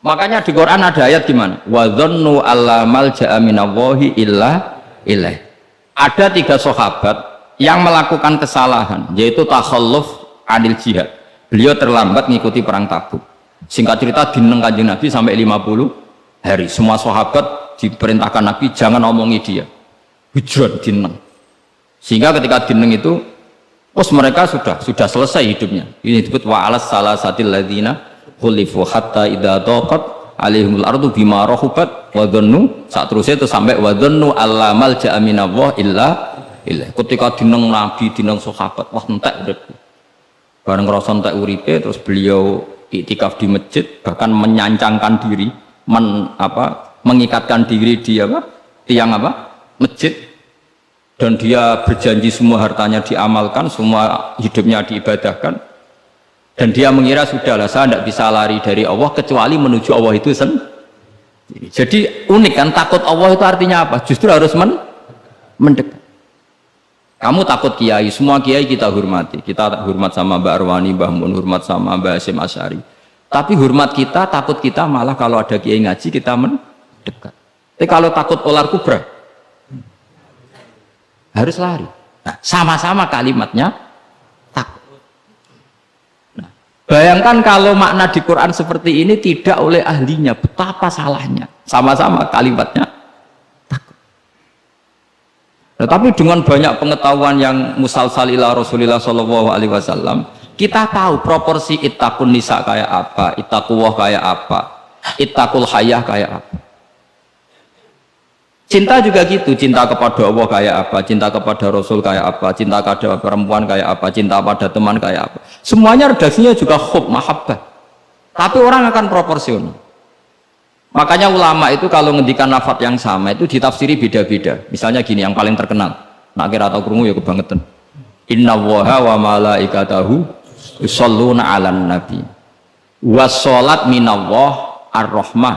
Makanya di Quran ada ayat gimana? Wa dhannu alla malja'a minallahi illa ilaih. Ada 3 sahabat yang melakukan kesalahan, yaitu takhalluf anil jihad. Beliau terlambat mengikuti perang Tabuk. Singkat cerita dineng Kanjeng Nabi sampai 50 hari. Semua sahabat diperintahkan Nabi jangan omongi dia. Hujrat dineng. Sehingga ketika dineng itu mereka sudah selesai hidupnya. Ini disebut wa alas salasatil ladzina khulifu hatta idza daqat alaihimul ardu bima rahubat wa dhannu, saat terusnya itu sampai wa dhannu alla malja'a minallah illa ilaihi. Ketika dineng Nabi, dineng sahabat, wah entek uripku. Bareng ngrasa entek uripe, terus beliau iktikaf di masjid, bahkan menyancangkan diri, mengikatkan diri di tiang masjid, dan dia berjanji semua hartanya diamalkan, semua hidupnya diibadahkan. Dan dia mengira sudahlah saya tidak bisa lari dari Allah kecuali menuju Allah itu sendiri. Jadi unik kan, takut Allah itu artinya apa? Justru harus mendekat. Kamu takut kiai, semua kiai kita hormati. Kita hormat sama Mbak Arwani, Mbah Mun, hormat sama Mbah Hasyim Asy'ari. Tapi hormat kita, takut kita malah kalau ada kiai ngaji kita mendekat. Tapi kalau takut ular kubra, harus lari. Nah, sama-sama kalimatnya takut. Nah, bayangkan kalau makna di Quran seperti ini tidak oleh ahlinya, betapa salahnya. Sama-sama kalimatnya takut. Nah, tapi dengan banyak pengetahuan yang musalsal ila Rasulillah Shallallahu Alaihi Wasallam, kita tahu proporsi ittaqun nisa kayak apa, ittaqullah kayak apa, ittaqul hayah kayak apa. Cinta juga gitu, cinta kepada Allah kayak apa, cinta kepada Rasul kayak apa, cinta kepada perempuan kayak apa, cinta pada teman kayak apa. Semuanya redaksinya juga hub, mahabbah. Tapi orang akan proporsional. Makanya ulama itu kalau ngendikan lafadz yang sama itu ditafsiri beda-beda. Misalnya gini, yang paling terkenal, nak kira atau krungu ya kebangetan. Inna Allaha wa malaikatahu yusholluna 'alan nabi. Wassalat minallah ar-rahmah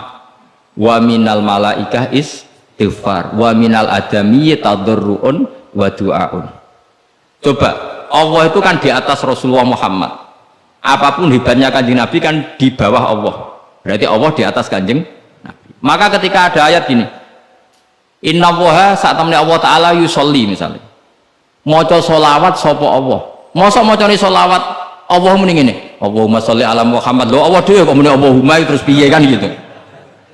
wa minal malaikah istighfar wa minal adami tadarruun wa du'aun. Coba, Allah itu kan di atas Rasulullah Muhammad. Apapun hebatnya kanjeng Nabi kan di bawah Allah. Berarti Allah di atas kanjeng Nabi. Maka ketika ada ayat gini, Inna Allaha saat temen Allah Ta'ala yusolli misalnya, maca sholawat sapa Allah. Masa macane sholawat Allah muni ngene, Allahumma sholli ala Muhammad. Lho Allah dhewe kok muni Allahumma terus piye kan gitu.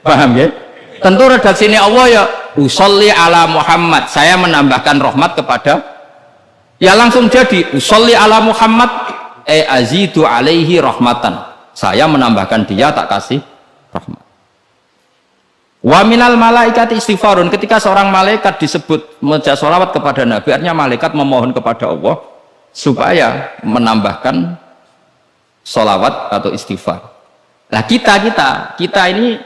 Paham ya? Tentu redaksinya Allah ya usolli ala Muhammad, saya menambahkan rahmat kepada, ya langsung jadi usolli ala Muhammad azidu alaihi rahmatan, saya menambahkan dia tak kasih rahmat. Wa minal malaikati istighfarun, ketika seorang malaikat disebut membaca sholawat kepada Nabi, artinya malaikat memohon kepada Allah supaya menambahkan sholawat atau istighfar. Nah kita ini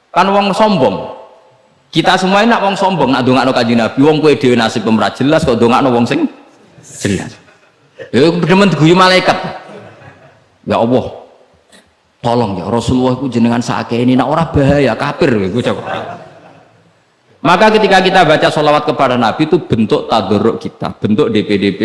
kan wong sombong, kita semua ini nak wong sombong, nak dongakno kanjeng Nabi, wong kowe dhewe nasib ora jelas kok dongakno wong sing jelas. Ya demen diguyu malaikat. Ya Allah, tolong ya Rasulullah itu jenengan sakit ini, nak ora bahaya kafir iku cok. Maka ketika kita baca sholawat kepada Nabi itu bentuk tadarruk kita, bentuk DPDP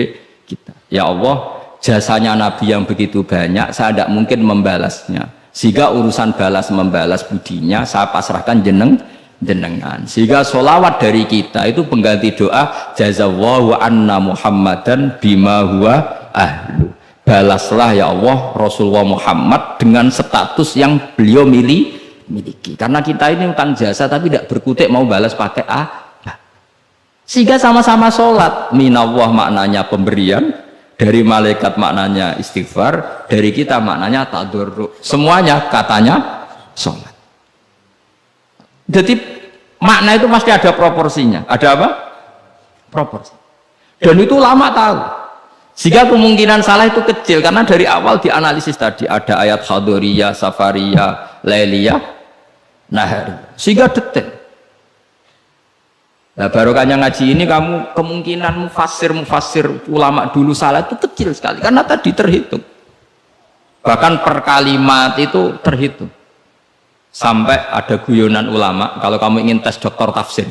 kita. Ya Allah, jasanya Nabi yang begitu banyak, saya tidak mungkin membalasnya, sehingga urusan balas membalas budinya saya pasrahkan jenengan, sehingga sholawat dari kita itu pengganti doa jazallahu anna Muhammadan bima huwa ahlu, balaslah ya Allah Rasulullah Muhammad dengan status yang beliau miliki, karena kita ini utang jasa tapi tidak berkutik mau balas pakai apa, sehingga sama-sama sholat. Minallah maknanya pemberian, dari malaikat maknanya istighfar, dari kita maknanya tadarruk, semuanya katanya sholat. Jadi makna itu pasti ada proporsinya, ada apa? Proporsi. Dan itu lama tahu, sehingga kemungkinan salah itu kecil, karena dari awal dianalisis tadi ada ayat hadoriyah, safariyah, lailiyah, nahari, sehingga detail. Nah, barokahnya ngaji ini kamu kemungkinan mufassir ulama dulu salah itu kecil sekali, karena tadi terhitung, bahkan per kalimat itu terhitung. Sampai ada guyonan ulama, kalau kamu ingin tes doktor tafsir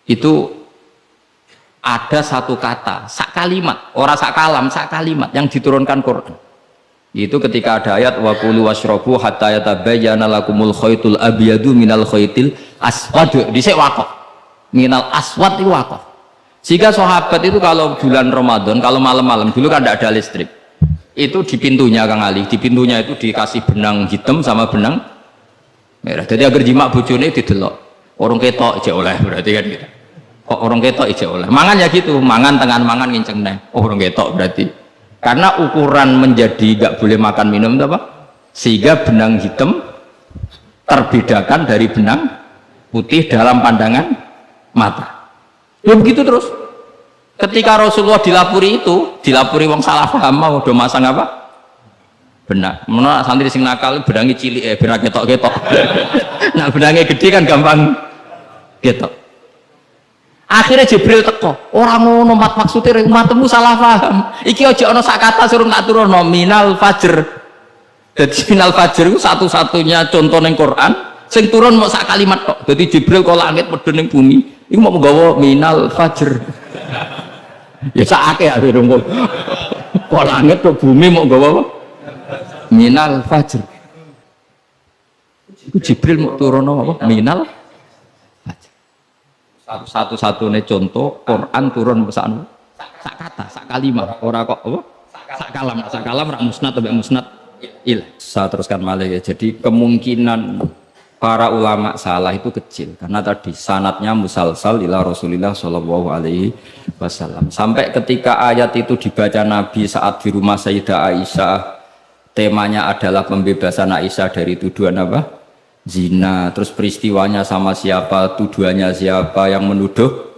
itu ada satu kata, sak kalimat, orang sak kalam, sak kalimat yang diturunkan Quran. Itu ketika ada ayat wa kulu washrabu hatta yatabayyana lakumul khaytul abyadu minal khaytil aswad, dhisik waqaf. Minal aswad itu waqaf. Sehingga sahabat itu kalau bulan Ramadan, kalau malam-malam dulu kan tidak ada listrik, itu di pintunya Kang Ali, di pintunya itu dikasih benang hitam sama benang merah. Jadi agar jimak bojone didelok. Orang ketok ijek oleh, berarti kan gitu. Kok orang ketok ijek oleh. Mangan ya gitu, mangan tangan mangan nginceng neh. Oh, orang ketok berarti. Karena ukuran menjadi gak boleh makan minum itu apa? Sehingga benang hitam terbedakan dari benang putih dalam pandangan mata. Ya begitu terus. Ketika Rasulullah dilapuri wong salah paham mau do masang apa? Benak. Menawa santri sing nakal benangi cilik benak ketok-ketok. Nah benangnya gede kan gampang ketok. Akhirnya Jibril teko. Orang ngono maksudnya umatmu salah paham. Iki aja ana sak kata suruh tak turunno minal fajr. Jadi minal fajr itu satu-satunya contoh ning Quran sing turun mau sak kalimat tok. Jadi Jibril kok langit medun ning bumi, iku mau nggawa minal fajr. Ya sakake ae rungkul. Kok langit kok bumi mau nggawa apa? Minal fajr. Iku Jibril mau turun apa? Minal fajr. Satu-satunya contoh Quran turun pesan sak kata, sak kalimat, ora kok apa? Sak kalam rak musnad sampai musnad il. Saya teruskan malih ya. Jadi kemungkinan para ulama salah itu kecil karena tadi sanatnya musalsal ila Rasulillah Shallallahu Alaihi Wasallam. Sampai ketika ayat itu dibaca Nabi saat di rumah Sayyidah Aisyah, temanya adalah pembebasan Aisyah dari tuduhan apa? Zina. Terus peristiwanya sama siapa, tuduhannya siapa, yang menuduh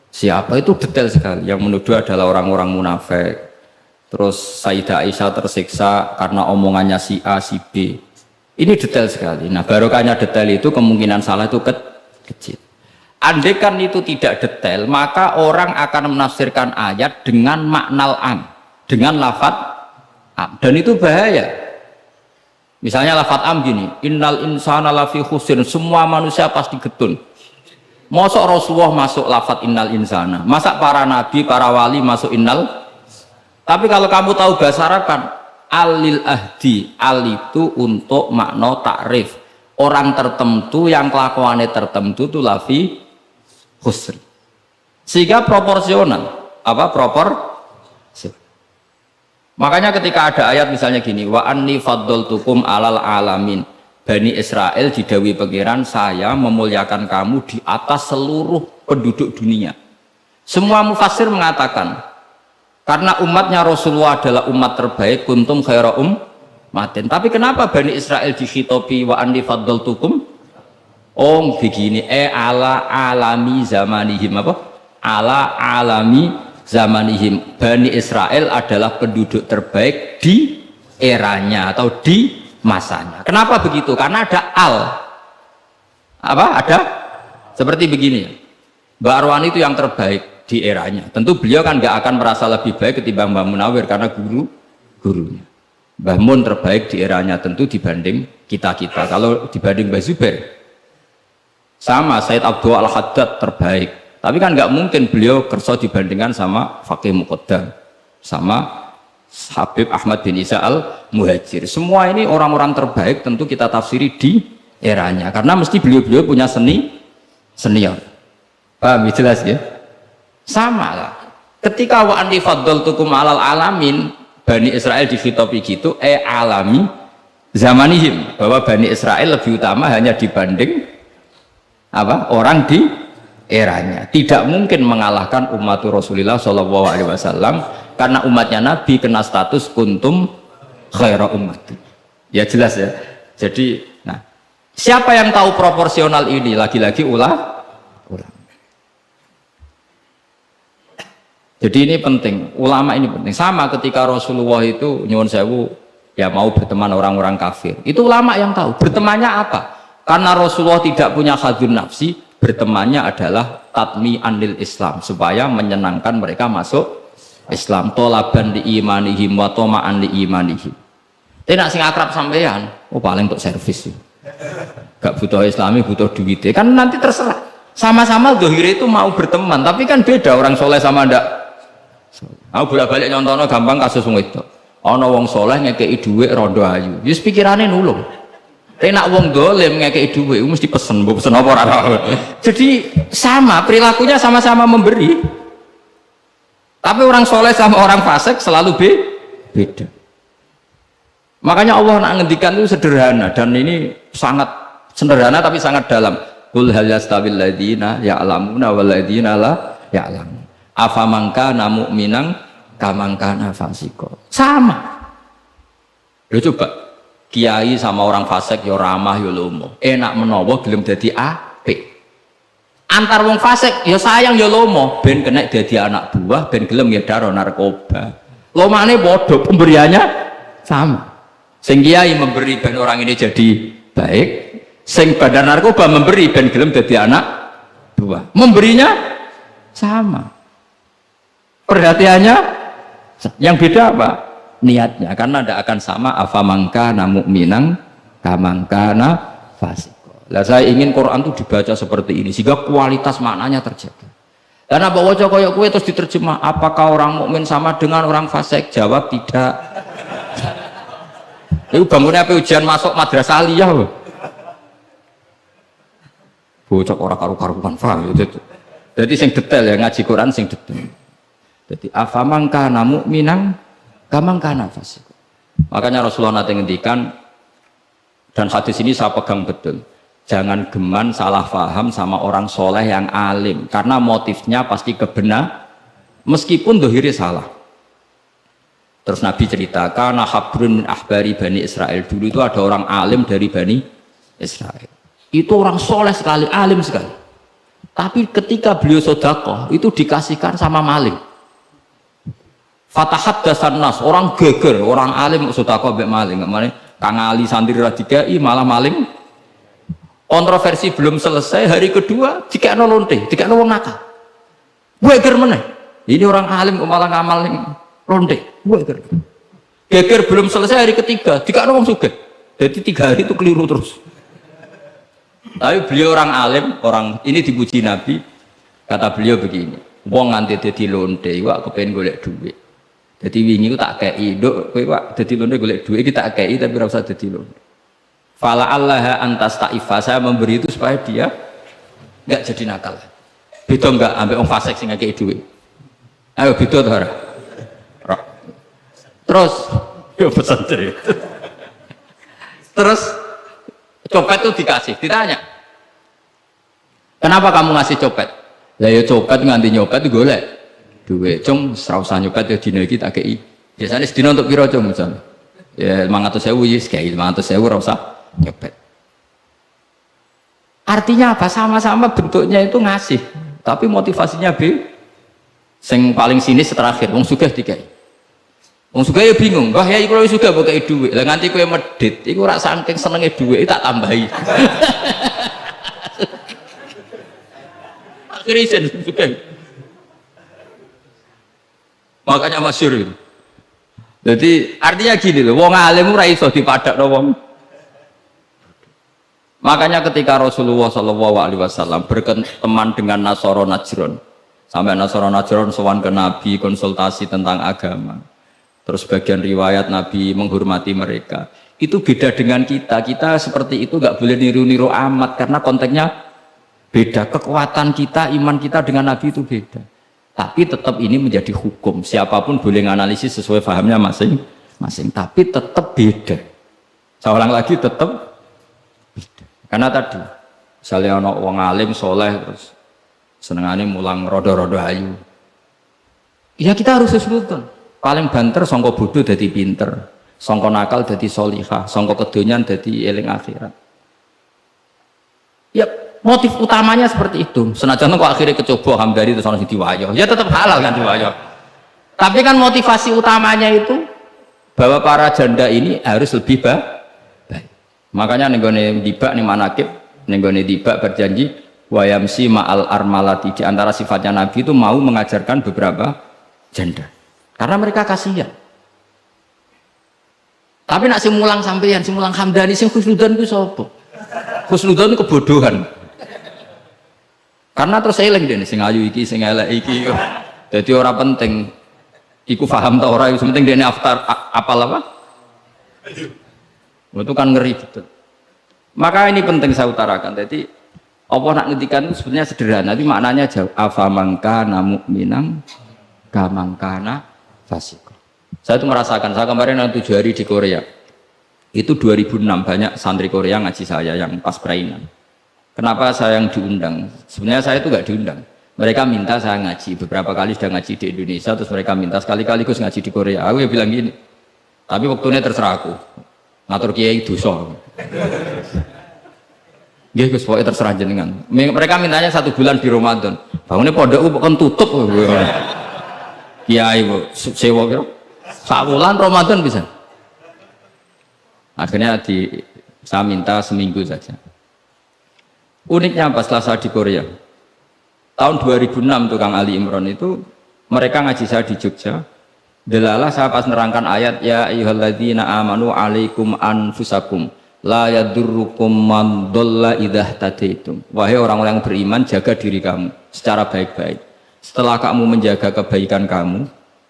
siapa, itu detail sekali. Yang menuduh adalah orang-orang munafik. Terus Sayyidah Aisyah tersiksa karena omongannya si A, si B. Ini detail sekali. Nah, barokahnya detail itu kemungkinan salah itu kecil. Andaikan itu tidak detail, maka orang akan menafsirkan ayat dengan makna am, dengan lafadz am. Dan itu bahaya. Misalnya lafadz am gini, innal insana lafi khusr, semua manusia pasti getun. Mosok Rasulullah masuk lafadz innal insana, masa para nabi, para wali masuk innal. Tapi kalau kamu tahu bahasa Arab kan alil ahdi, al itu untuk makna takrif, orang tertentu yang kelakuannya tertentu itu lafi khusri, sehingga proporsional apa makanya ketika ada ayat misalnya gini, wa anni faddaltukum alal alamin, Bani Israel didawi pangeran, saya memuliakan kamu di atas seluruh penduduk dunia. Semua mufassir mengatakan karena umatnya Rasulullah adalah umat terbaik, kuntum khaira ummatin. Tapi kenapa Bani Israel dikhitobi wa anni faddaltukum? Oh begini, ala alami zamanihim apa? Ala alami zamanihim. Bani Israel adalah penduduk terbaik di eranya atau di masanya. Kenapa begitu? Karena ada al. Apa? Ada seperti begini. Mbak Arwan itu yang terbaik di eranya. Tentu beliau kan nggak akan merasa lebih baik ketimbang Mbah Munawir karena gurunya. Mbah Mun terbaik di eranya tentu dibanding kita-kita. Kalau dibanding Mbah Zubair sama Said Abdul Al-Haddad terbaik. Tapi kan nggak mungkin beliau kerso dibandingkan sama Faqih Muqaddam, sama Habib Ahmad bin Isa Al-Muhajir. Semua ini orang-orang terbaik tentu kita tafsiri di eranya. Karena mesti beliau-beliau punya senior. Paham jelas ya? Sama lah. Ketika wa anni faddaltukum alal alamin, Bani Israel dikhitobi gitu, alami zamanihim, bahwa Bani Israel lebih utama hanya dibanding apa? Orang di eranya. Tidak mungkin mengalahkan umat Rasulullah Shallallahu Alaihi Wasallam karena umatnya Nabi kena status kuntum khaira ummati. Ya jelas ya. Jadi, nah, siapa yang tahu proporsional ini? Lagi-lagi ulama. Jadi ini penting, ulama ini penting. Sama ketika Rasulullah itu nyuwun sewu ya mau berteman orang-orang kafir, itu ulama yang tahu bertemannya apa. Karena Rasulullah tidak punya khadzun nafsi, bertemannya adalah tatmi anil Islam, supaya menyenangkan mereka masuk Islam. Tolaban di imanihim wa toma'an di imanihim. Tidak sing akrab sampean, oh paling untuk servis, gak butuh Islami, butuh duit. Kan nanti terserah. Sama-sama dohir itu mau berteman, tapi kan beda orang soleh sama ndak. Aku bolak-balik nyontono gampang kasus wong itu. Ana wong soleh ngekeki dhuwit rondo ayu. Wis pikirane nulung. Tapi nak wong dolim ngekeki dhuwit mesti pesen, mbok pesen apa ora. Jadi sama, perilakunya sama-sama memberi. Tapi orang soleh sama orang fasik selalu beda. Makanya Allah nak ngendikan itu sederhana dan ini sangat sederhana tapi sangat dalam. Qul hal yastawil ladzina ya'lamuna wal ladzina la ya'lamun. Afamangka namu minang kamangka nafasiko sama. Lo coba kiai sama orang fasik yo ramah yo lomo, enak menowo gelem dadi apik. Antar wong fasik yo sayang yo lomo, ben kena dadi anak buah, ben gelem ya daro narkoba. Lomane bodoh, pemberiannya sama. Sing kiai memberi ben orang ini jadi baik, sing bandar narkoba memberi ben gelem dadi anak buah. Memberinya sama. Perhatiannya yang beda apa? Niatnya, karena tidak akan sama. Afamangka namu minang kamangkana fasiko. Lah saya ingin Quran itu dibaca seperti ini sehingga kualitas maknanya terjaga. Karena bawa koyok kue terus diterjemah, apakah orang mukmin sama dengan orang fasik? Jawab tidak. Itu bangunnya apa ujian masuk madrasah aliyah. Bocok orang karu-karuan, paham itu. Jadi sing detail ya ngaji Quran sing detail. Jadi afamang kana mu'minan kamang kana fasik. Makanya Rasulullah nanti ngendikan dan hadis ini saya pegang betul. Jangan geman salah faham sama orang soleh yang alim karena motifnya pasti kebenar meskipun dohiri salah. Terus Nabi ceritakan habrun min ahbari Bani Israel, dulu itu ada orang alim dari Bani Israel, itu orang soleh sekali, alim sekali, tapi ketika beliau sedekah itu dikasihkan sama maling. Fatahat dasan nas, orang geger, orang alim sedekah mbek maling, kemana Kang Ali santri radikai malah maling. Kontroversi belum selesai, hari kedua dikekno lonte, dikekno wong nakal. Geger meneh. Ini orang alim kok malah ngamal lonte. Geger belum selesai, hari ketiga dikekno wong sugih. Jadi 3 hari itu keliru terus. Tapi beliau orang alim, orang ini dipuji Nabi. Kata beliau begini, wong nganti dadi lonte iku kepen golek duit. Jadi wingi ku tak kei, nduk kowe wak dadi lonte golek duit iki tak kei tapi ora usah dadi lonte. Fala allaha antas ta'ifa, saya memberi itu supaya dia enggak jadi nakal. Beda enggak ambek wong fasik sing ngekeki duit. Ayo beda to ora? Terus yo pesantren. Terus copet itu dikasih, ditanya. Kenapa kamu ngasih copet? Lah ya copet nganti nyopet golek duit. Cung ora usah nyopet ya dina iki tak kei. Biasane sedina untuk piro cung misal? Ya 500.000 wis kei 500.000 ora usah nyopet. Artinya apa? Sama-sama bentuknya itu ngasih, tapi motivasinya B. Sing paling sinis terakhir, wong sugih dikai. Wong sugih ya bingung, wah ya iku sugih mbok kei dhuwit. Lah nganti kowe medhit, iku ora saking senenge dhuwit tak tambahi. Akhirnya isen sugih. Makanya masyhur itu. Jadi artinya gini loh, wong alim ora iso dipadakno wong. Makanya ketika Rasulullah SAW berteman dengan Nasara Najron, sampai Nasara Najron sowan ke Nabi konsultasi tentang agama, terus bagian riwayat Nabi menghormati mereka, itu beda dengan kita. Kita seperti itu nggak boleh niru-niru amat karena konteksnya beda. Kekuatan kita, iman kita dengan Nabi itu beda. Tapi tetap ini menjadi hukum. Siapapun boleh menganalisis sesuai pahamnya masing-masing. Tapi tetap beda. Saya ulang lagi, tetap beda. Karena tadi, misalnya ada orang alim, soleh, terus senengannya mulang rodo-rodo ayu. Ya kita harus sesuatu. Paling banter, songko bodoh jadi pinter. Songko nakal jadi solihah. Songko kedonyan jadi eling akhirat. Ya motif utamanya seperti itu. Senajan kok akhirnya kecoba hamdari itu sono diwayo. Ya tetap halal kan diwayo. Tapi kan motivasi utamanya itu bahwa para janda ini harus lebih baik. Makanya nenggone dibak nih manakib, nenggone dibak berjanji wayamsi ma'al armalati. Di antara sifatnya Nabi itu mau mengajarkan beberapa janda. Karena mereka kasihan. Tapi nak simulang sampeyan, simulang hamdani, sing khusnudan itu sapa? Khusnudan itu kebodohan. Karena terus eling dene sing ayu iki, sing elek iki. Jadi ora penting iku paham ta ora, sing penting dene apal apa? Itu kan ngeri betul. Maka ini penting saya utarakan. Jadi apa nak ngendikan itu sebenarnya sederhana, tapi maknanya jauh. Afamangkana mu'minan kamangkana fasik. Saya itu merasakan, saya kemarin 7 hari di Korea. Itu 2006 banyak santri Korea ngaji saya yang pas perainan. Kenapa saya yang diundang? Sebenarnya saya itu nggak diundang. Mereka minta saya ngaji. Beberapa kali sudah ngaji di Indonesia, terus mereka minta sekali-kali Gus ngaji di Korea. Aku ya bilang gini. Tapi waktunya terserah aku. Ngatur kiai dosa. Nggih Gus, pokoke terserah jenengan. Mereka mintanya 1 bulan di Ramadan. Bangunnya pondok kan tutup. Kiai sewa kira. 1 bulan Ramadan bisa. Akhirnya saya minta seminggu saja. Uniknya apa setelah saya di Korea? Tahun 2006 tukang Ali Imran itu mereka ngaji saya di Jogja. Delalah saya pas nerangkan ayat ya ayyuhalladzina amanu alaikum anfusakum la yadurrukum man dhalla idza tadaitum. Wahai orang-orang yang beriman, jaga diri kamu secara baik-baik. Setelah kamu menjaga kebaikan kamu,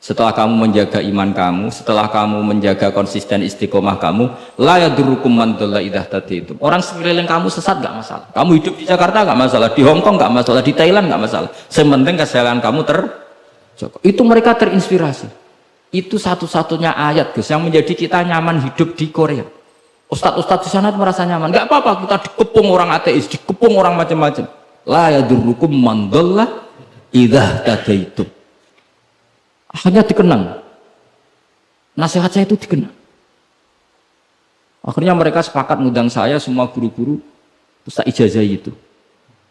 setelah kamu menjaga iman kamu, setelah kamu menjaga konsisten istiqomah kamu, la yadurrukum man dhalla idza tadaitum. Orang sekeliling kamu sesat nggak masalah. Kamu hidup di Jakarta nggak masalah, di Hong Kong nggak masalah, di Thailand nggak masalah. Sementing kesalahan kamu terjaga. Itu mereka terinspirasi. Itu satu-satunya ayat Gus yang menjadi kita nyaman hidup di Korea. Ustadz-ustadz di sana merasa nyaman. Nggak apa-apa kita dikepung orang ateis, dikepung orang macam-macam. La yadurrukum man dhalla idza tadaitum. Akhirnya dikenang, nasihat saya itu dikenang. Akhirnya mereka sepakat ngundang saya, semua guru-guru, terus tak ijazahi itu.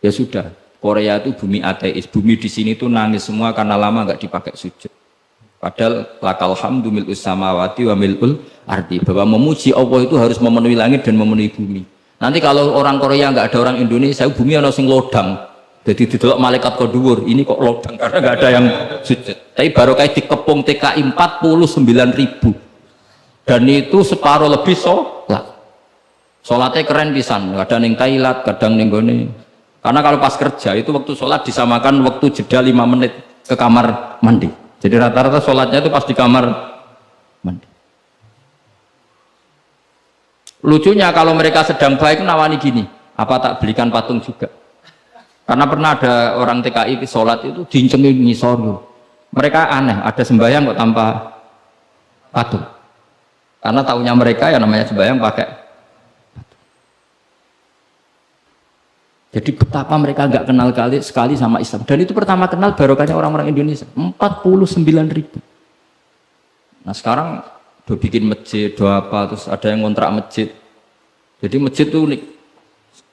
Ya sudah, Korea itu bumi ateis, bumi di sini tuh nangis semua karena lama nggak dipakai sujud. Padahal lakal hamdu mil'us samawati wa mil'ul ardi, bahwa memuji Allah itu harus memenuhi langit dan memenuhi bumi. Nanti kalau orang Korea nggak ada orang Indonesia, bumi ana sing lodang. Jadi didelok malaikat kok dhuwur, ini kok lodang karena nggak ada yang sujud. Tapi baru kayak dikepung TKI 49.000 dan itu separuh lebih sholat. Sholatnya keren pisan, kadang ning Thailand, kadang ning gone. Karena kalau pas kerja itu waktu sholat disamakan waktu jeda 5 menit ke kamar mandi. Jadi rata-rata sholatnya itu pas di kamar mandi. Lucunya kalau mereka sedang baik nawani gini, apa tak belikan patung juga? Karena pernah ada orang TKI sholat itu dincengin ngisor. Mereka aneh, ada sembahyang kok tanpa patung. Karena tahunya mereka yang namanya sembahyang pakai patung. Jadi betapa mereka nggak kenal sekali sama Islam. Dan itu pertama kenal barokahnya orang-orang Indonesia. 49.000. Nah sekarang udah bikin masjid, doa apa, terus ada yang ngontrak masjid. Jadi masjid itu unik.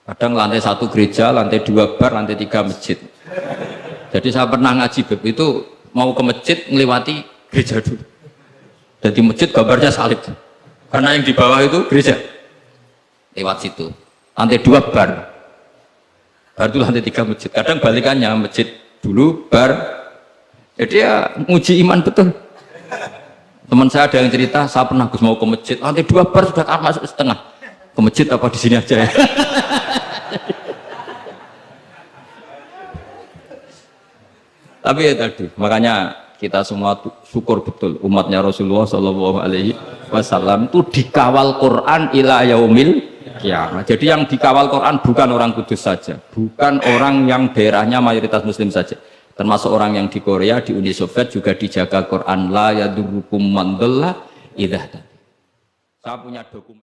Kadang lantai 1 gereja, lantai 2 bar, lantai 3 masjid. Jadi saya pernah ngaji beb itu mau ke masjid melewati gereja dulu. Jadi masjid gambarnya salib. Karena yang di bawah itu gereja. Lewat situ. Lantai 2 bar. Bar itu lantai 3 masjid. Kadang balikannya masjid dulu, bar. Jadi ya nguji iman betul. Teman saya ada yang cerita, saya pernah Gus mau ke masjid, lantai 2 bar sudah masuk setengah. Ke masjid apa di sini aja ya? Tapi ya tadi, makanya kita semua syukur betul umatnya Rasulullah Shallallahu Alaihi Wasallam itu dikawal Quran ila yaumil kiamah. Jadi yang dikawal Quran bukan orang Kudus saja, bukan orang yang daerahnya mayoritas Muslim saja, termasuk orang yang di Korea, di Uni Soviet juga dijaga Quran. La yadurrukum man dhalla idza. Saya punya dokumen.